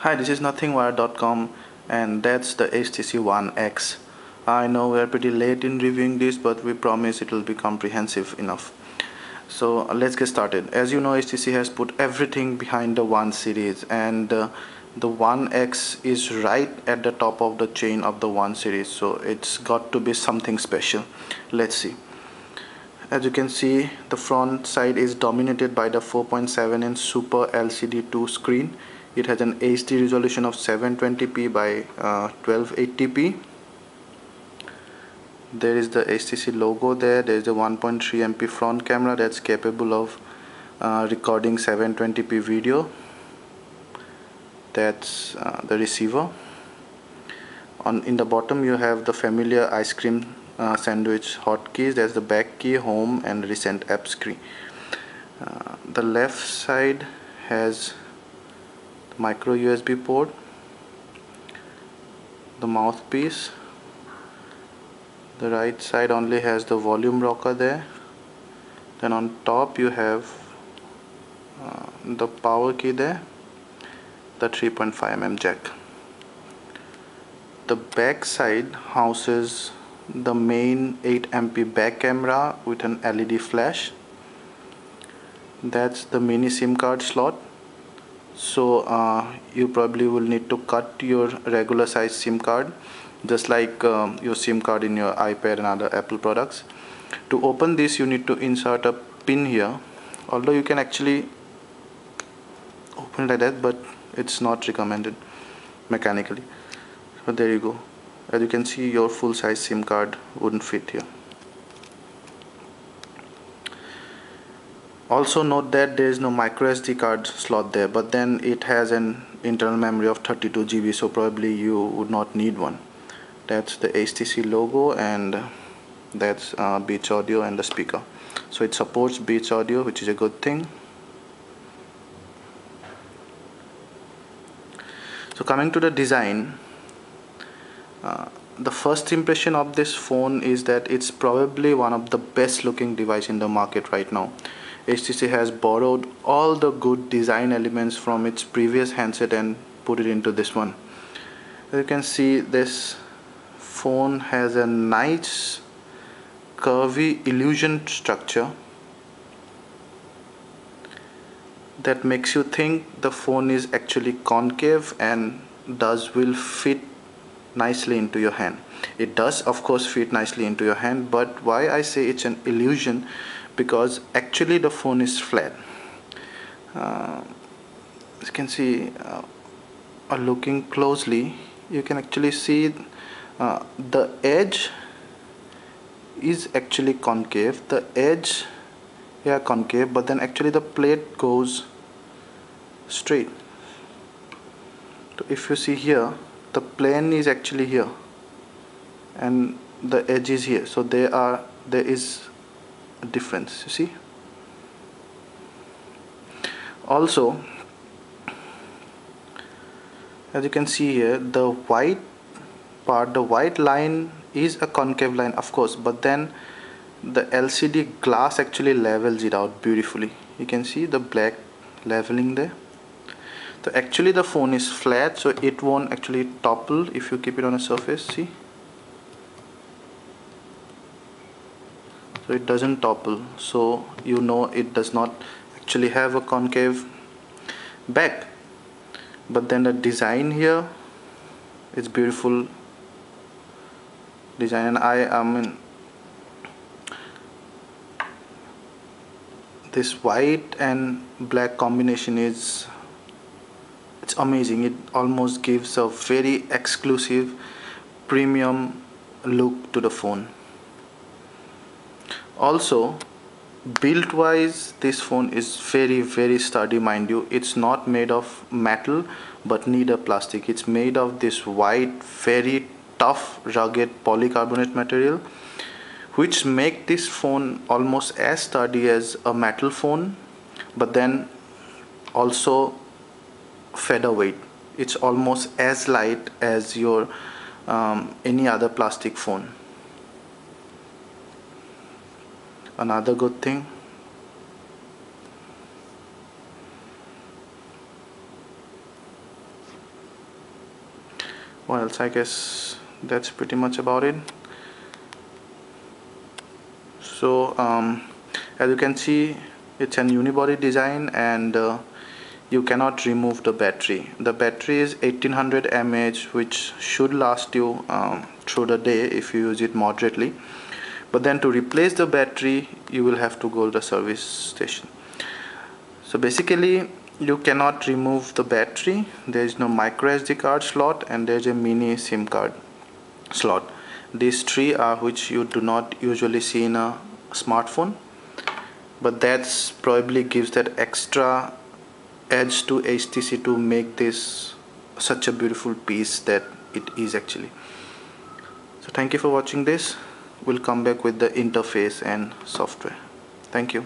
Hi, this is nothingwire.com and that's the HTC One X. I know we are pretty late in reviewing this, but we promise it will be comprehensive enough. So let's get started. As you know, HTC has put everything behind the One series, and the One X is right at the top of the chain of the One series, so it's got to be something special. Let's see. As you can see, the front side is dominated by the 4.7-inch Super LCD2 screen. It has an HD resolution of 720p by 1280p. There is the HTC logo there. There is a 1.3MP front camera that's capable of recording 720p video. That's the receiver. In the bottom you have the familiar ice cream sandwich hotkeys. There's the back key, home, and recent apps screen. The left side has the micro USB port, the mouthpiece. The right side only has the volume rocker there. Then on top you have the power key there, the 3.5mm jack. The back side houses the main 8MP back camera with an LED flash. That's the mini SIM card slot. So you probably will need to cut your regular size SIM card, just like your SIM card in your iPad and other Apple products. To open this, you need to insert a pin here, although you can actually open like that, but it's not recommended mechanically. So there you go. As you can see, your full size SIM card wouldn't fit here. Also note that there is no micro SD card slot there, but then it has an internal memory of 32GB, so probably you would not need one. That's the HTC logo, and that's Beats Audio and the speaker. So it supports Beats Audio, which is a good thing. So coming to the design, the first impression of this phone is that it's probably one of the best looking device in the market right now. HTC has borrowed all the good design elements from its previous handset and put it into this one. As you can see, this phone has a nice curvy illusion structure that makes you think the phone is actually concave and will fit nicely into your hand. It does of course fit nicely into your hand, but why I say it's an illusion, because actually the phone is flat. As you can see, looking closely, you can actually see the edge is actually concave. The edge, yeah, concave, but then actually the plate goes straight. So if you see here, the plane is actually here and the edge is here, so there is a difference, you see. Also, as you can see here, the white part, the white line is a concave line of course, but then the LCD glass actually levels it out beautifully. You can see the black leveling there. So actually the phone is flat, so it won't actually topple if you keep it on a surface. See, so it doesn't topple, so you know it does not actually have a concave back. But then the design here, it's beautiful design, and I mean this white and black combination is, it's amazing. It almost gives a very exclusive premium look to the phone. Also, build wise, this phone is very sturdy, mind you. It's not made of metal but neither plastic. It's made of this white, very tough, rugged polycarbonate material, which make this phone almost as sturdy as a metal phone, but then also featherweight. It's almost as light as your any other plastic phone. Another good thing, What else? I guess that's pretty much about it. So as you can see, it's an unibody design, and you cannot remove the battery. The battery is 1800 mAh, which should last you through the day if you use it moderately. But then to replace the battery, you will have to go to the service station. So basically, you cannot remove the battery. There is no micro SD card slot, and there is a mini SIM card slot. These three are which you do not usually see in a smartphone, but that's probably gives that extra edge to HTC to make this such a beautiful piece that it is actually. So thank you for watching this. We'll come back with the interface and software. Thank you.